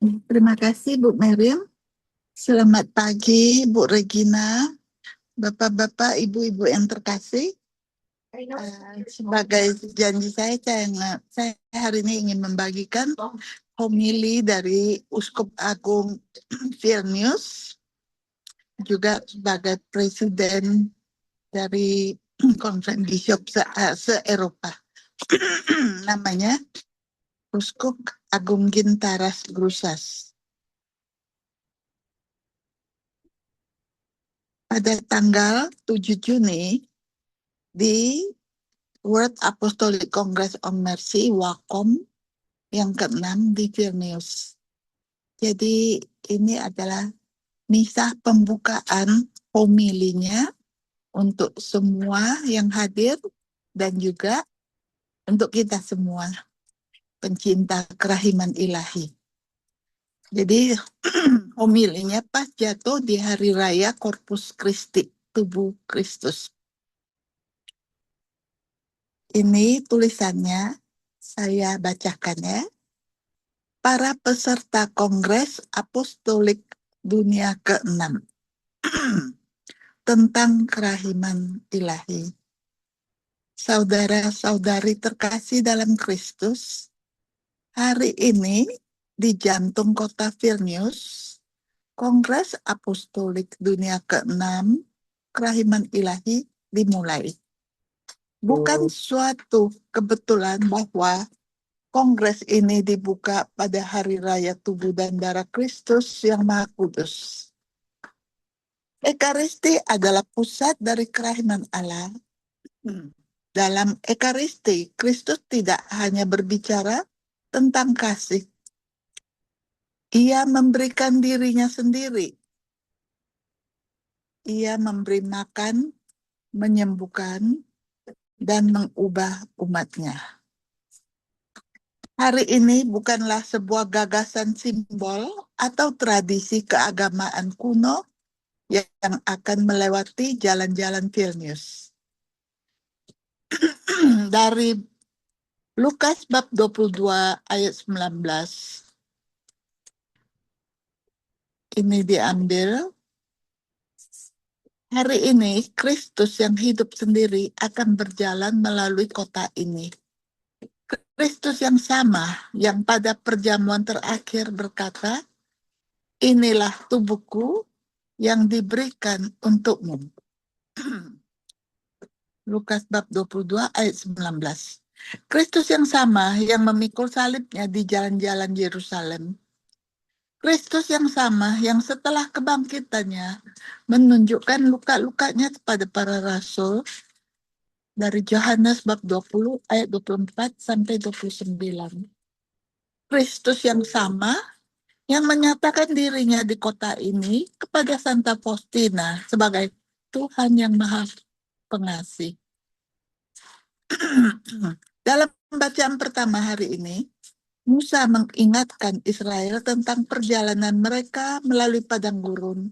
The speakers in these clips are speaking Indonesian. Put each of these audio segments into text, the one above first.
Terima kasih Bu Meriam. Selamat pagi Bu Regina, Bapak-bapak, Ibu-ibu yang terkasih. Sebagai janji saya hari ini ingin membagikan homili dari Uskup Agung Vilnius, juga sebagai presiden dari Konferensi Bishop se-Eropa. Namanya Uskup Agung Gintaras Grusas. Pada tanggal 7 Juni di World Apostolic Congress on Mercy, WACOM, yang ke-6 di Vilnius. Jadi ini adalah misa pembukaan homilinya untuk semua yang hadir dan juga untuk kita semua pencinta kerahiman ilahi. Jadi homilinya pas jatuh di hari raya Corpus Christi, tubuh Kristus. Ini tulisannya, saya bacakan ya. Para peserta Kongres Apostolik Dunia ke-6 tentang kerahiman ilahi. Saudara-saudari terkasih dalam Kristus, hari ini di jantung kota Vilnius, Kongres Apostolik Dunia ke-6 kerahiman ilahi dimulai. Bukan suatu kebetulan bahwa Kongres ini dibuka pada hari raya tubuh dan darah Kristus yang Maha Kudus. Ekaristi adalah pusat dari kerahiman Allah. Dalam Ekaristi, Kristus tidak hanya berbicara tentang kasih. Ia memberikan dirinya sendiri. Ia memberi makan, menyembuhkan, dan mengubah umatnya. Hari ini bukanlah sebuah gagasan simbol atau tradisi keagamaan kuno yang akan melewati jalan-jalan Vilnius. Dari Lukas bab 22 ayat 19. Ini diambil. Hari ini Kristus yang hidup sendiri akan berjalan melalui kota ini. Kristus yang sama yang pada perjamuan terakhir berkata, "Inilah tubuhku yang diberikan untukmu." Lukas bab 22 ayat 19. Kristus yang sama yang memikul salibnya di jalan-jalan Yerusalem. Kristus yang sama yang setelah kebangkitannya menunjukkan luka-lukanya kepada para rasul dari Yohanes bab 20 ayat 24 sampai 29. Kristus yang sama yang menyatakan dirinya di kota ini kepada Santa Faustina sebagai Tuhan yang Maha Pengasih. Dalam bacaan pertama hari ini, Musa mengingatkan Israel tentang perjalanan mereka melalui padang gurun.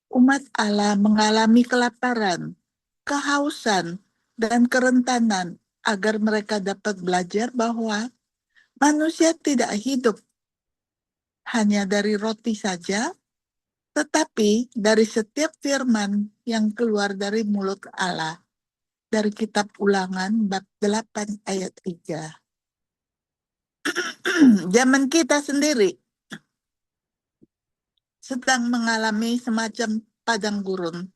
Umat Allah mengalami kelaparan, kehausan, dan kerentanan agar mereka dapat belajar bahwa manusia tidak hidup hanya dari roti saja, tetapi dari setiap firman yang keluar dari mulut Allah. Dari kitab Ulangan bab 8 ayat 3. Zaman kita sendiri sedang mengalami semacam padang gurun.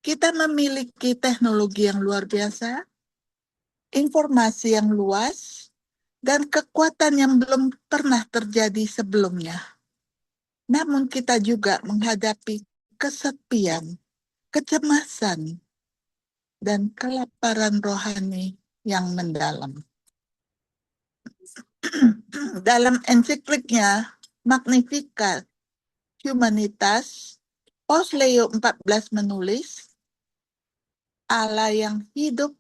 Kita memiliki teknologi yang luar biasa, informasi yang luas, dan kekuatan yang belum pernah terjadi sebelumnya. Namun kita juga menghadapi kesepian, kecemasan, dan kelaparan rohani yang mendalam. Dalam ensikliknya Magnificat Humanitas, Paus Leo XIV menulis, Allah yang hidup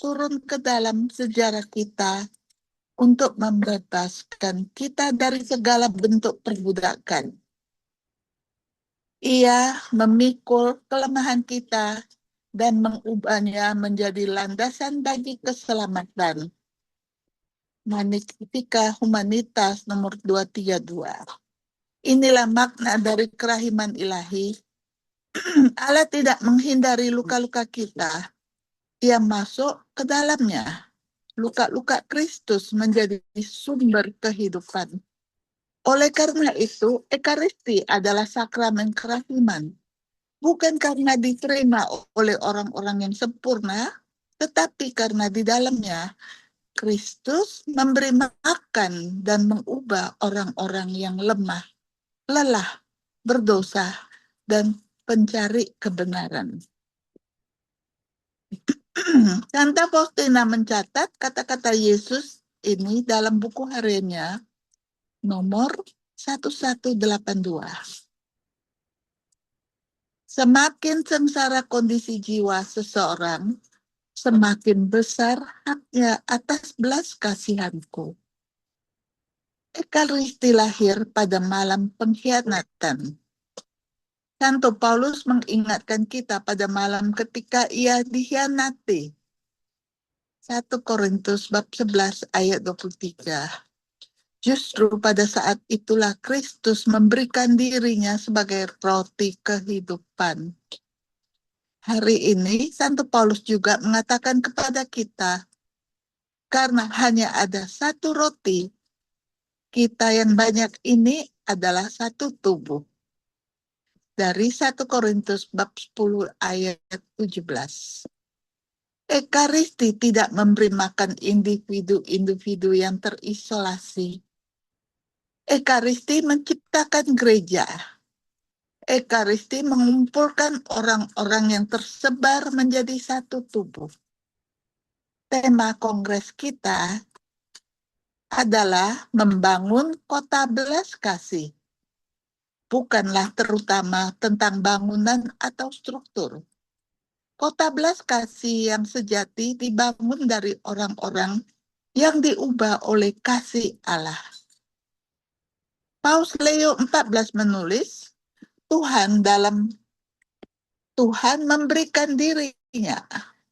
turun ke dalam sejarah kita untuk membebaskan kita dari segala bentuk perbudakan. Ia memikul kelemahan kita dan mengubahnya menjadi landasan bagi keselamatan. Magnificat Humanitas nomor 232. Inilah makna dari kerahiman ilahi. Allah tidak menghindari luka-luka kita. Ia masuk ke dalamnya. Luka-luka Kristus menjadi sumber kehidupan. Oleh karena itu, Ekaristi adalah sakramen kerahiman. Bukan karena diterima oleh orang-orang yang sempurna, tetapi karena di dalamnya Kristus memberi makan dan mengubah orang-orang yang lemah, lelah, berdosa, dan pencari kebenaran. Santa Faustina mencatat kata-kata Yesus ini dalam buku hariannya nomor 1182. Semakin sengsara kondisi jiwa seseorang, semakin besar haknya atas belas kasihanku. Ekaristi lahir pada malam pengkhianatan. Santo Paulus mengingatkan kita pada malam ketika ia dikhianati. 1 Korintus bab 11 ayat 23. Justru pada saat itulah Kristus memberikan dirinya sebagai roti kehidupan. Hari ini Santo Paulus juga mengatakan kepada kita, karena hanya ada satu roti, kita yang banyak ini adalah satu tubuh. Dari 1 Korintus bab 10 ayat 17. Ekaristi tidak memberi makan individu-individu yang terisolasi. Ekaristi menciptakan gereja. Ekaristi mengumpulkan orang-orang yang tersebar menjadi satu tubuh. Tema kongres kita adalah membangun kota belas kasih. Bukanlah terutama tentang bangunan atau struktur. Kota belas kasih yang sejati dibangun dari orang-orang yang diubah oleh kasih Allah. Paus Leo XIV menulis, Tuhan memberikan dirinya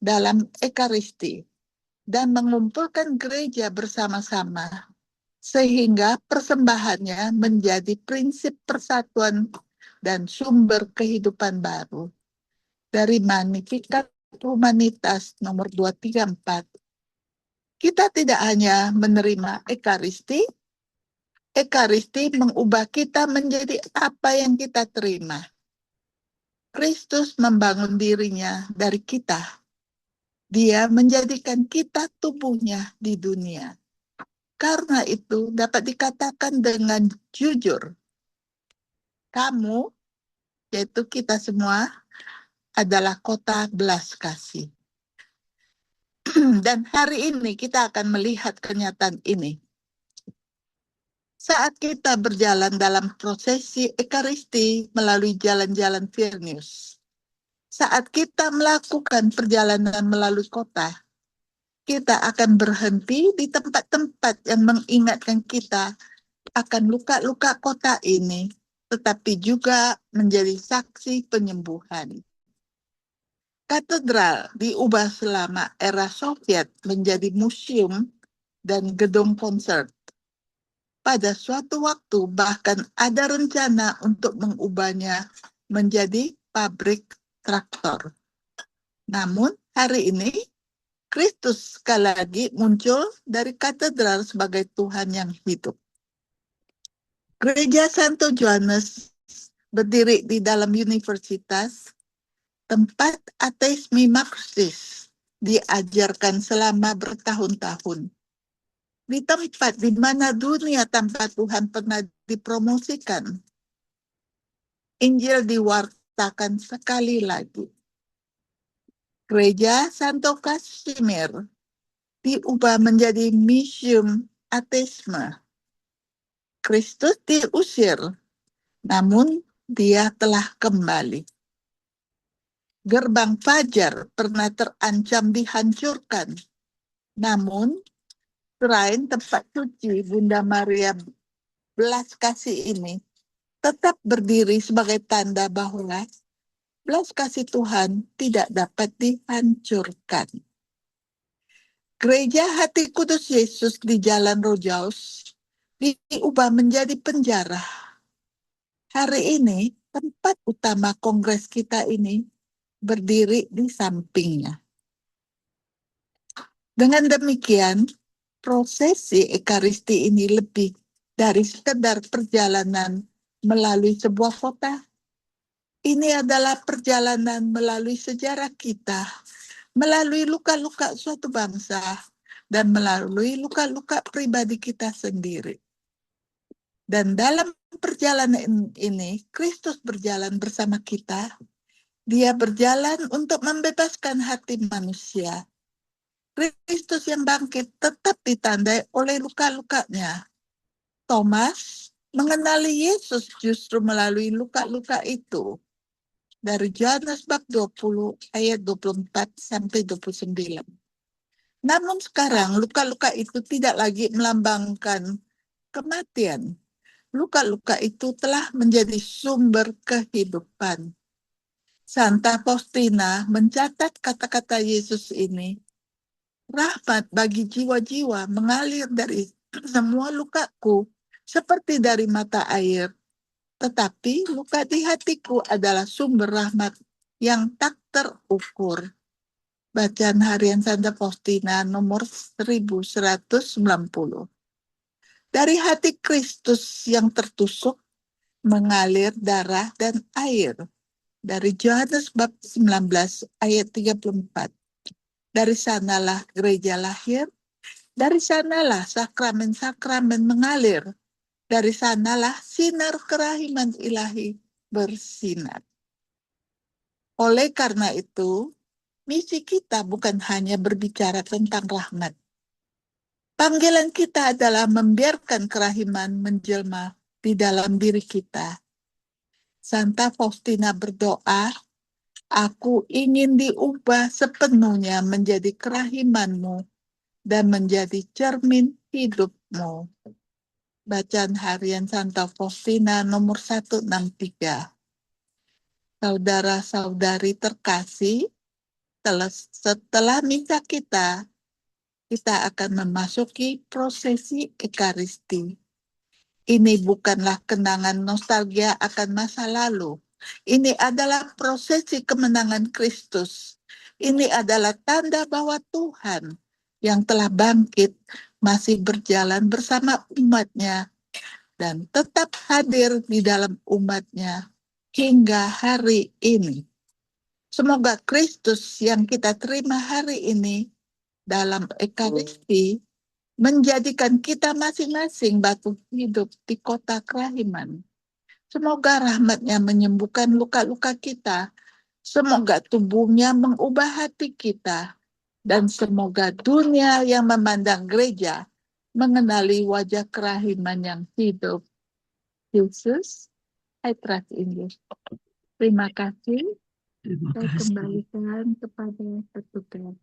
dalam Ekaristi dan mengumpulkan gereja bersama-sama sehingga persembahannya menjadi prinsip persatuan dan sumber kehidupan baru. Dari Magnificat Humanitas nomor 234. Kita tidak hanya menerima Ekaristi, Ekaristi mengubah kita menjadi apa yang kita terima. Kristus membangun dirinya dari kita. Dia menjadikan kita tubuhnya di dunia. Karena itu dapat dikatakan dengan jujur, kamu, yaitu kita semua, adalah kota belas kasih. Dan hari ini kita akan melihat kenyataan ini. Saat kita berjalan dalam prosesi Ekaristi melalui jalan-jalan Virnius, saat kita melakukan perjalanan melalui kota, kita akan berhenti di tempat-tempat yang mengingatkan kita akan luka-luka kota ini, tetapi juga menjadi saksi penyembuhan. Katedral diubah selama era Soviet menjadi museum dan gedung konser. Pada suatu waktu bahkan ada rencana untuk mengubahnya menjadi pabrik traktor. Namun hari ini Kristus sekali lagi muncul dari katedral sebagai Tuhan yang hidup. Gereja Santo Johannes berdiri di dalam universitas, tempat ateisme Marxis diajarkan selama bertahun-tahun. Di tempat di mana dunia tanpa Tuhan pernah dipromosikan, Injil diwartakan sekali lagi. Gereja Santo Casimir diubah menjadi museum ateisme. Kristus diusir, namun dia telah kembali. Gerbang Fajar pernah terancam dihancurkan. Namun, selain tempat suci Bunda Maria belas kasih ini tetap berdiri sebagai tanda bahwa belas kasih Tuhan tidak dapat dihancurkan. Gereja Hati Kudus Yesus di Jalan Rojaus diubah menjadi penjara. Hari ini, tempat utama kongres kita ini berdiri di sampingnya. Dengan demikian, prosesi Ekaristi ini lebih dari sekedar perjalanan melalui sebuah kota. Ini adalah perjalanan melalui sejarah kita, melalui luka-luka suatu bangsa, dan melalui luka-luka pribadi kita sendiri. Dan dalam perjalanan ini, Kristus berjalan bersama kita. Dia berjalan untuk membebaskan hati manusia. Kristus yang bangkit tetap ditandai oleh luka-lukanya. Thomas mengenali Yesus justru melalui luka-luka itu. Dari Yohanes bab 20 ayat 24 sampai 29. Namun sekarang luka-luka itu tidak lagi melambangkan kematian. Luka-luka itu telah menjadi sumber kehidupan. Santa Faustina mencatat kata-kata Yesus ini, rahmat bagi jiwa-jiwa mengalir dari semua lukaku seperti dari mata air. Tetapi luka di hatiku adalah sumber rahmat yang tak terukur. Bacaan Harian Santa Faustina nomor 1190. Dari hati Kristus yang tertusuk mengalir darah dan air. Dari Yohanes bab 19 ayat 34. Dari sanalah gereja lahir, dari sanalah sakramen-sakramen mengalir, dari sanalah sinar kerahiman ilahi bersinar. Oleh karena itu, misi kita bukan hanya berbicara tentang rahmat. Panggilan kita adalah membiarkan kerahiman menjelma di dalam diri kita. Santa Faustina berdoa, aku ingin diubah sepenuhnya menjadi kerahimanmu dan menjadi cermin hidupmu. Bacaan Harian Santa Faustina nomor 163. Saudara-saudari terkasih, setelah misa kita akan memasuki prosesi Ekaristi. Ini bukanlah kenangan nostalgia akan masa lalu. Ini adalah prosesi kemenangan Kristus. Ini adalah tanda bahwa Tuhan yang telah bangkit masih berjalan bersama umatnya dan tetap hadir di dalam umatnya hingga hari ini. Semoga Kristus yang kita terima hari ini dalam Ekaristi menjadikan kita masing-masing batu hidup di kota kerahiman. Semoga rahmatnya menyembuhkan luka-luka kita. Semoga tubuhnya mengubah hati kita. Dan semoga dunia yang memandang gereja mengenali wajah kerahiman yang hidup. Yesus, I trust in you. Terima kasih. Terima Saya kasih. kembalikan kepada petugas.